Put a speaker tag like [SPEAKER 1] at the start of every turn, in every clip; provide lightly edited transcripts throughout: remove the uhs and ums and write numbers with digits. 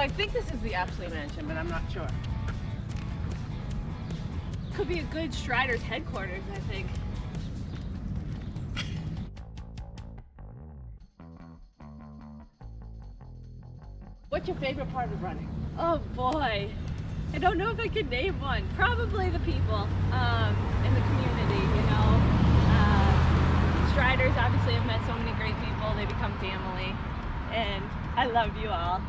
[SPEAKER 1] I think this is the Ashley Mansion, but I'm not sure.
[SPEAKER 2] Could be a good Strider's headquarters, I think.
[SPEAKER 1] What's your favorite part of running?
[SPEAKER 2] Oh boy. I don't know if I could name one. Probably the people in the community, you know. Striders, obviously I've met so many great people. They become family and I love you all.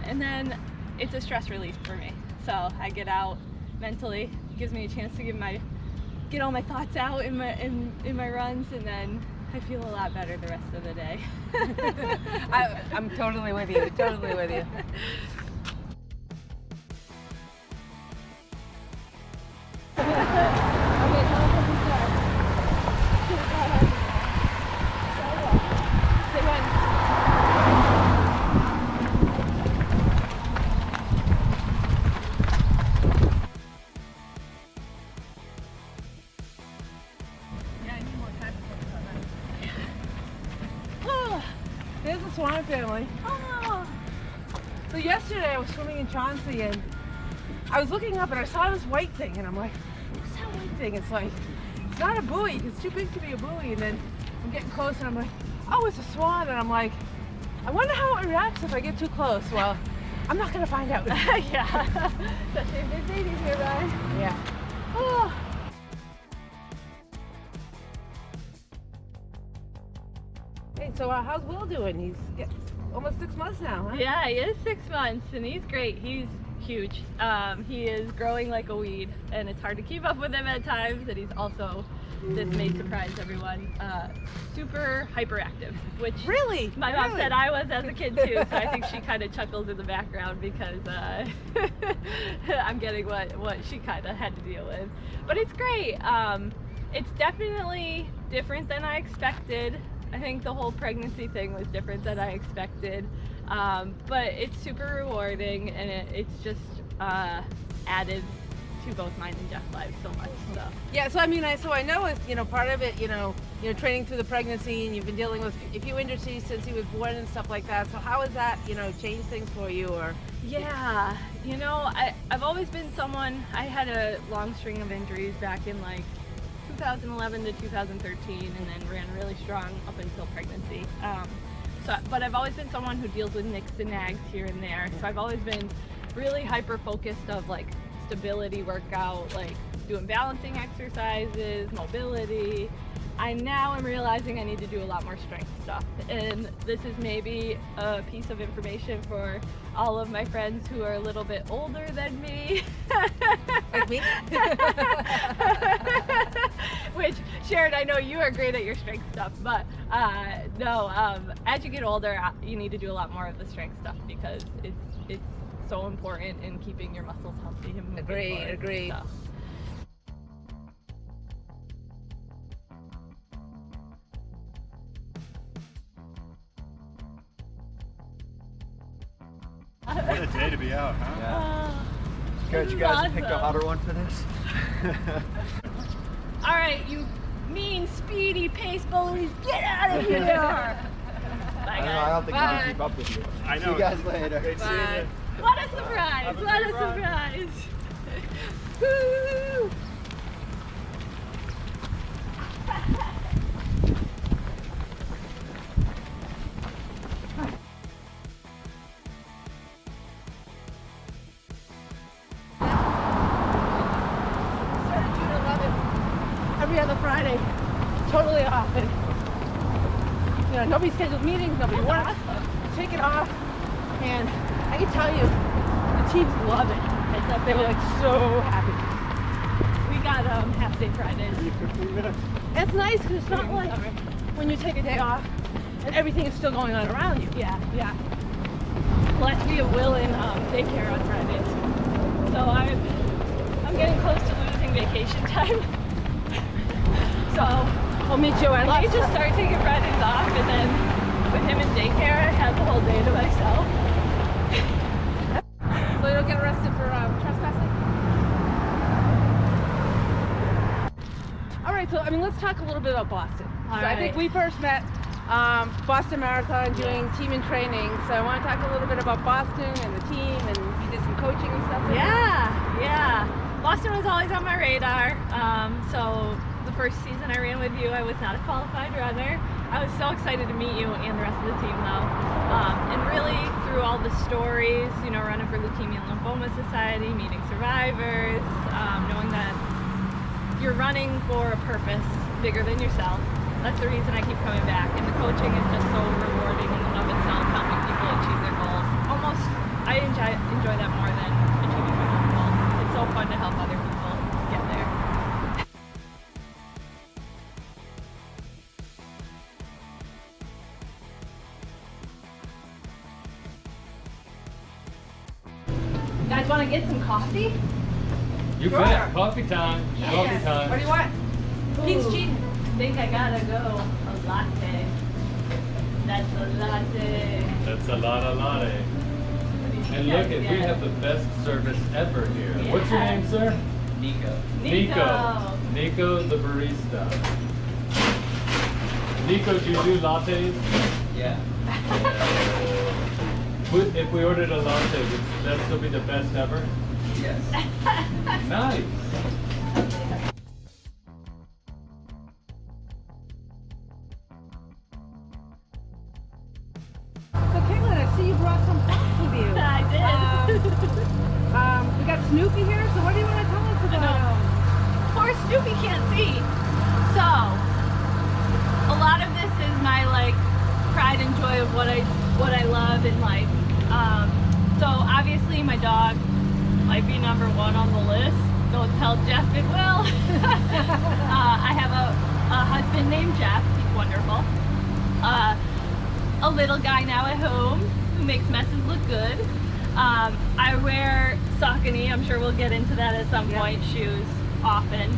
[SPEAKER 2] And then it's a stress release for me. So I get out mentally, it gives me a chance to get all my thoughts out in my runs, and then I feel a lot better the rest of the day.
[SPEAKER 1] I'm totally with you, totally with you. There's the Swan family.
[SPEAKER 2] Oh.
[SPEAKER 1] So yesterday I was swimming in Chauncey and I was looking up and I saw this white thing and I'm like, what's that white thing? It's like, it's not a buoy, it's too big to be a buoy. And then I'm getting close and I'm like, oh, it's a swan. And I'm like, I wonder how it reacts if I get too close. Well, I'm not gonna find out.
[SPEAKER 2] Yeah. Especially if there's babies nearby.
[SPEAKER 1] Yeah. Oh. Hey, so how's Will doing? He's almost 6 months now, huh?
[SPEAKER 2] Yeah, he is 6 months and he's great. He's huge. He is growing like a weed and it's hard to keep up with him at times, and he's also, this may surprise everyone, super hyperactive, which
[SPEAKER 1] really
[SPEAKER 2] my mom said I was as a kid too, so I think she kind of chuckles in the background because I'm getting what she kind of had to deal with. But it's great. It's definitely different than I expected. I think the whole pregnancy thing was different than I expected, but it's super rewarding, and it's just added to both mine and Jeff's lives so much. So
[SPEAKER 1] yeah, so I mean, I know it's, you know, part of it, you know, training through the pregnancy, and you've been dealing with a few injuries since he was born and stuff like that. So how has that, you know, changed things for you? Or
[SPEAKER 2] yeah, you know, I've always been someone. I had a long string of injuries back in like 2011 to 2013, and then ran really strong up until pregnancy. But I've always been someone who deals with nicks and nags here and there. So I've always been really hyper focused of like stability workout, like doing balancing exercises, mobility. I now am realizing I need to do a lot more strength stuff, and this is maybe a piece of information for all of my friends who are a little bit older than me.
[SPEAKER 1] like me?
[SPEAKER 2] Which, Sharon, I know you are great at your strength stuff, but as you get older, you need to do a lot more of the strength stuff because it's so important in keeping your muscles healthy and moving forward.
[SPEAKER 1] Agreed.
[SPEAKER 2] So.
[SPEAKER 3] What a day to be out, huh?
[SPEAKER 4] Yeah.
[SPEAKER 2] This
[SPEAKER 4] You
[SPEAKER 2] is
[SPEAKER 4] guys
[SPEAKER 2] awesome.
[SPEAKER 4] picked a hotter one for this?
[SPEAKER 2] All right, you mean, speedy pace bullies, get out of here! Bye,
[SPEAKER 4] I don't think
[SPEAKER 1] Bye.
[SPEAKER 4] I can keep up with you.
[SPEAKER 3] I know.
[SPEAKER 4] See you guys later.
[SPEAKER 3] Great seeing you.
[SPEAKER 2] What a surprise!
[SPEAKER 3] Have a
[SPEAKER 2] What a
[SPEAKER 3] great run.
[SPEAKER 2] surprise! Woo!
[SPEAKER 1] Started June 11th, every other Friday, totally off. And, you know, nobody scheduled meetings, nobody works. Take it off, and I can tell you, the teams love it. They were like so happy.
[SPEAKER 2] We got half day Fridays.
[SPEAKER 3] 15 minutes.
[SPEAKER 1] It's nice because it's not like when you take a day off and everything is still going on around you.
[SPEAKER 2] Yeah. Plus we have Will in daycare on Fridays. So I'm getting close to losing vacation time. So
[SPEAKER 1] I'll meet you at
[SPEAKER 2] I might just start taking Fridays off, and then with him in daycare, I have the whole day to myself.
[SPEAKER 1] So you don't get arrested for trespassing? All right, so I mean, let's talk a little bit about Boston.
[SPEAKER 2] All
[SPEAKER 1] I think
[SPEAKER 2] right.
[SPEAKER 1] we first met Boston Marathon doing team and training. So I want to talk a little bit about Boston and the team, and you did some coaching and stuff.
[SPEAKER 2] Yeah. Boston was always on my radar. So the first season I ran with you, I was not a qualified runner. I was so excited to meet you and the rest of the team though. And really through all the stories, you know, running for Leukemia and Lymphoma Society, meeting survivors, knowing that you're running for a purpose bigger than yourself. That's the reason I keep coming back. And the coaching is just so rewarding in and of itself, helping people achieve their goals. Almost, I enjoy that more than achieving my own goals. It's so fun to help other people get there. You guys want to get some coffee?
[SPEAKER 5] You
[SPEAKER 1] Sure.
[SPEAKER 5] bet. Coffee time. Coffee time.
[SPEAKER 1] What do you want? Pete's cheating.
[SPEAKER 2] I think I gotta go. A latte. That's a latte.
[SPEAKER 5] That's a lot of latte. And look, we have the best service ever here.
[SPEAKER 2] Yeah.
[SPEAKER 5] What's your name, sir?
[SPEAKER 4] Nico.
[SPEAKER 5] Nico the barista. Nico, do you do lattes?
[SPEAKER 4] Yeah.
[SPEAKER 5] If we ordered a latte, would that still be the best ever?
[SPEAKER 4] Yes.
[SPEAKER 5] Nice.
[SPEAKER 1] So Caitlyn, I see you brought some props with you.
[SPEAKER 2] I did.
[SPEAKER 1] We got Snoopy here, so what do you want to tell us about?
[SPEAKER 2] Poor Snoopy can't see. So, a lot of this is my like pride and joy of what I love in life. So obviously my dog might be number one on the list. Don't tell Jeff it will. I have a husband named Jeff. He's wonderful. A little guy now at home who makes messes look good. I wear Saucony, I'm sure we'll get into that at some point, shoes often.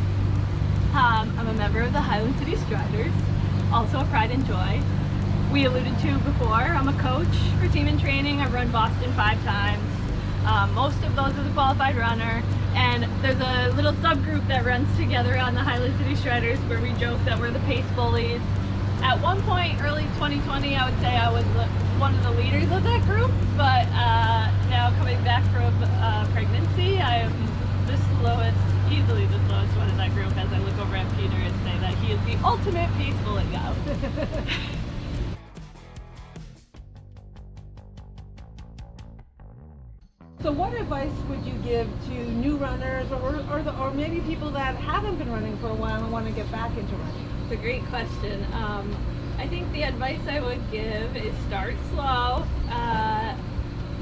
[SPEAKER 2] I'm a member of the Highland City Striders, also a pride and joy. We alluded to before, I'm a coach for team and training. I've run Boston 5 times. Most of those as a qualified runner. And there's a little subgroup that runs together on the Highland City Striders where we joke that we're the pace bullies. At one point, early 2020, I would say I was one of the leaders of that group, but now coming back from pregnancy, I am the slowest, easily the slowest one in that group as I look over at Peter and say that he is the ultimate pace bully now.
[SPEAKER 1] So what advice would you give to new runners or maybe people that haven't been running for a while and want to get back into running?
[SPEAKER 2] It's a great question. I think the advice I would give is start slow.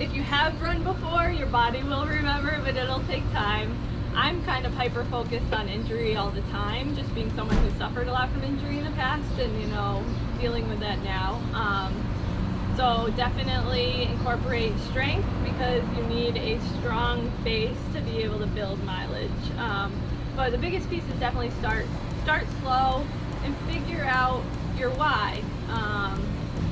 [SPEAKER 2] If you have run before, your body will remember, but it'll take time. I'm kind of hyper focused on injury all the time, just being someone who suffered a lot from injury in the past and, you know, dealing with that now. So definitely incorporate strength because you need a strong base to be able to build mileage. But the biggest piece is definitely start slow and figure out your why.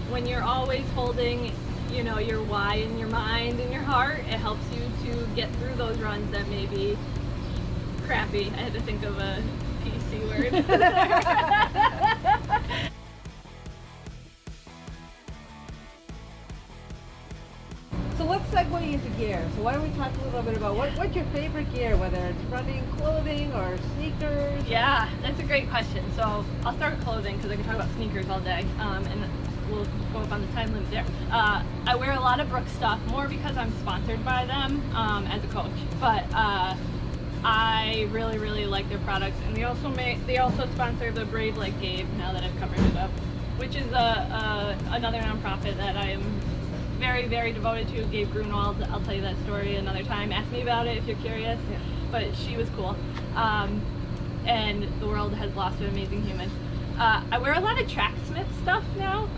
[SPEAKER 2] When you're always holding, you know, your why in your mind and your heart, it helps you to get through those runs that may be crappy. I had to think of a PC word.
[SPEAKER 1] So let's segue into gear. So why don't we talk a little bit about what's your favorite gear, whether it's running clothing or sneakers?
[SPEAKER 2] Yeah, that's a great question. So I'll start with clothing because I can talk about sneakers all day, and we'll go up on the time limit there. I wear a lot of Brooks stuff, more because I'm sponsored by them as a coach, but I really, really like their products, and they also sponsor the Brave Like Gabe, now that I've covered it up, which is another nonprofit that I am very, very devoted to. Gabe Grunwald, I'll tell you that story another time. Ask me about it if you're curious. Yeah. But she was cool. And the world has lost an amazing human. I wear a lot of Tracksmith stuff now.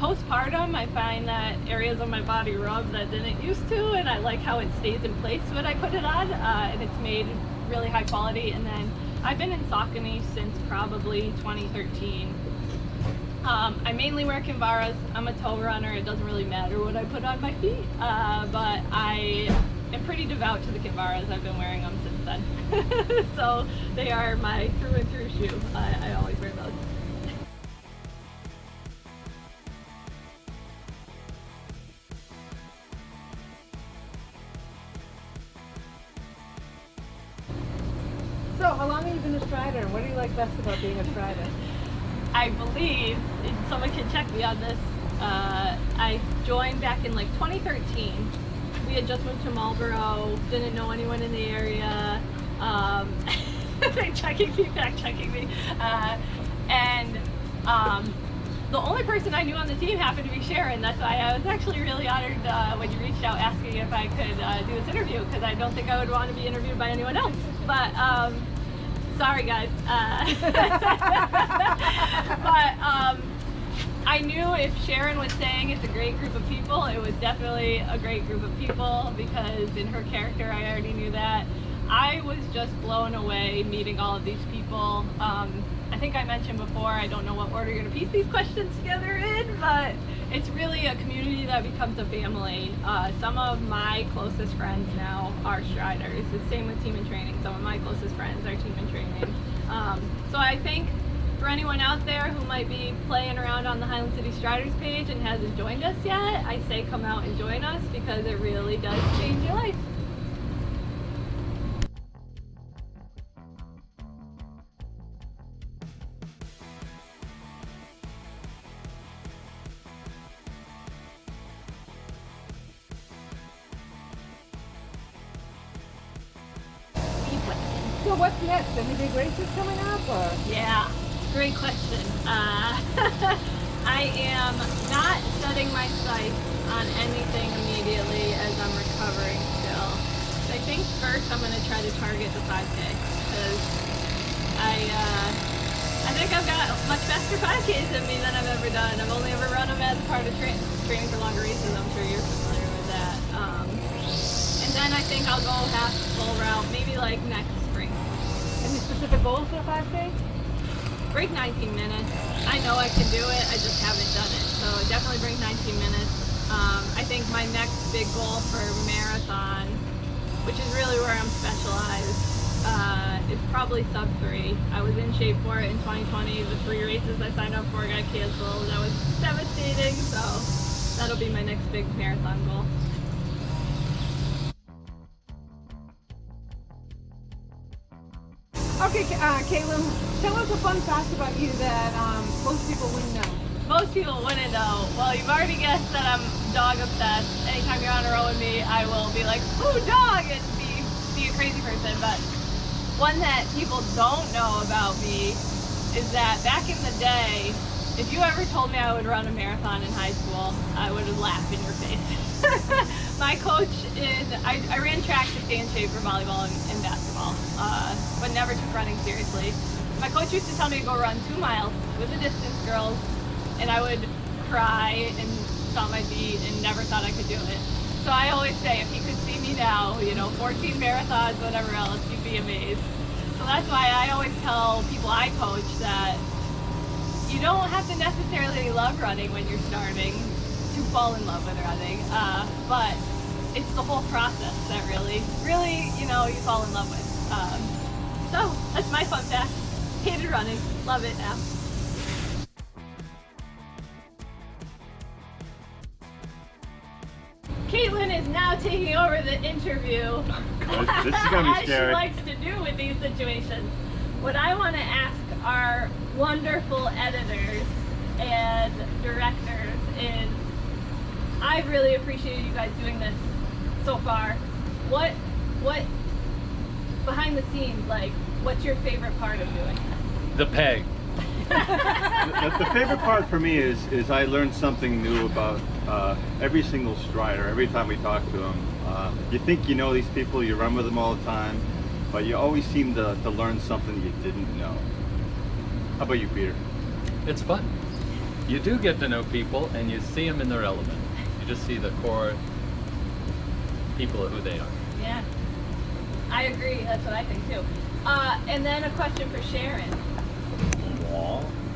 [SPEAKER 2] Postpartum, I find that areas of my body rub that didn't used to, and I like how it stays in place when I put it on, and it's made really high quality. And then I've been in Saucony since probably 2013. I mainly wear Kinvaras. I'm a toe runner. It doesn't really matter what I put on my feet, but I am pretty devout to the Kinvaras. I've been wearing them since then. So they are my through and through shoe. I always wear those.
[SPEAKER 1] how long have you been a strider, and what do you like best about being a strider?
[SPEAKER 2] I believe, and someone can check me on this, I joined back in like 2013. We had just moved to Marlboro, didn't know anyone in the area. They're checking me, fact checking me. The only person I knew on the team happened to be Sharon. That's why I was actually really honored when you reached out asking if I could do this interview, because I don't think I would want to be interviewed by anyone else. But sorry guys. But I knew if Sharon was saying it's a great group of people, it was definitely a great group of people, because in her character I already knew that. I was just blown away meeting all of these people. I think I mentioned before, I don't know what order you're going to piece these questions together in, but it's really a community that becomes a family. Some of my closest friends now are Striders. The same with Team in Training. Some of my closest friends are Team in Training. So I think for anyone out there who might be playing around on the Highland City Striders page and hasn't joined us yet, I say come out and join us, because it really does change your life.
[SPEAKER 1] So what's next? Any big races coming up, or?
[SPEAKER 2] Yeah, great question. I am not setting my sights on anything immediately as I'm recovering still. So I think first I'm going to try to target the 5K, because I think I've got much faster 5Ks in me than I've ever done. I've only ever run them as part of training for longer races. I'm sure you're familiar with that. And then I think I'll go half full route, maybe like next spring.
[SPEAKER 1] Any specific goals for 5K?
[SPEAKER 2] Break 19 minutes. I know I can do it, I just haven't done it. So definitely break 19 minutes. I think my next big goal for marathon, which is really where I'm specialized, is probably sub 3. I was in shape for it in 2020. The 3 races I signed up for got canceled. That was devastating, so that'll be my next big marathon goal.
[SPEAKER 1] Okay, Caitlyn, tell us a fun fact about you that most people wouldn't know.
[SPEAKER 2] Most people wouldn't know. Well, you've already guessed that I'm dog obsessed. Anytime you're on a row with me, I will be like, ooh, dog, and be a crazy person. But one that people don't know about me is that back in the day, if you ever told me I would run a marathon in high school, I would have laughed in your face. My coach I ran track to stay in shape for volleyball and basketball, but never took running seriously. My coach used to tell me to go run 2 miles with the distance girls, and I would cry and stomp my feet and never thought I could do it. So I always say, if you could see me now, 14 marathons, whatever else, you'd be amazed. So that's why I always tell people I coach that you don't have to necessarily love running when you're starting to fall in love with running, but it's the whole process that really, you fall in love with. So that's my fun fact. Hated running, love it now. Caitlyn is now taking over the interview.
[SPEAKER 3] This is gonna be
[SPEAKER 2] as
[SPEAKER 3] scary.
[SPEAKER 2] she likes to do with these situations. What I want to ask our wonderful editors and directors is, I really appreciate you guys doing this so far. What behind the scenes, what's your favorite part of doing this?
[SPEAKER 5] The peg.
[SPEAKER 3] The favorite part for me is I learned something new about every single strider. Every time we talk to them, you think you know these people, you run with them all the time, but you always seem to learn something you didn't know. How about you, Peter?
[SPEAKER 5] It's fun. You do get to know people, and you see them in their element. You just see the core people of who they are.
[SPEAKER 2] Yeah, I agree. That's what I think too. And then a question for Sharon.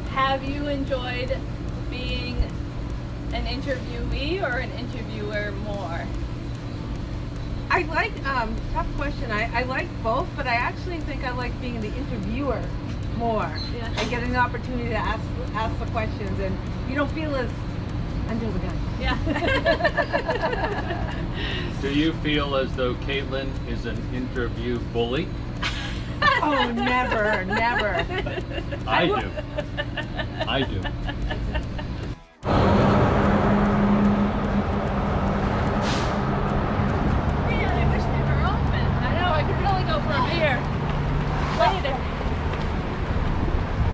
[SPEAKER 2] Have you enjoyed being an interviewee or an interviewer more?
[SPEAKER 1] I like, tough question. I like both, but I actually think I like being the interviewer more.
[SPEAKER 2] Yeah.
[SPEAKER 1] And getting the opportunity to ask the questions, and you don't feel as under the gun.
[SPEAKER 2] Yeah.
[SPEAKER 5] Do you feel as though Caitlyn is an interview bully?
[SPEAKER 1] Oh, Oh, never, never.
[SPEAKER 5] I do.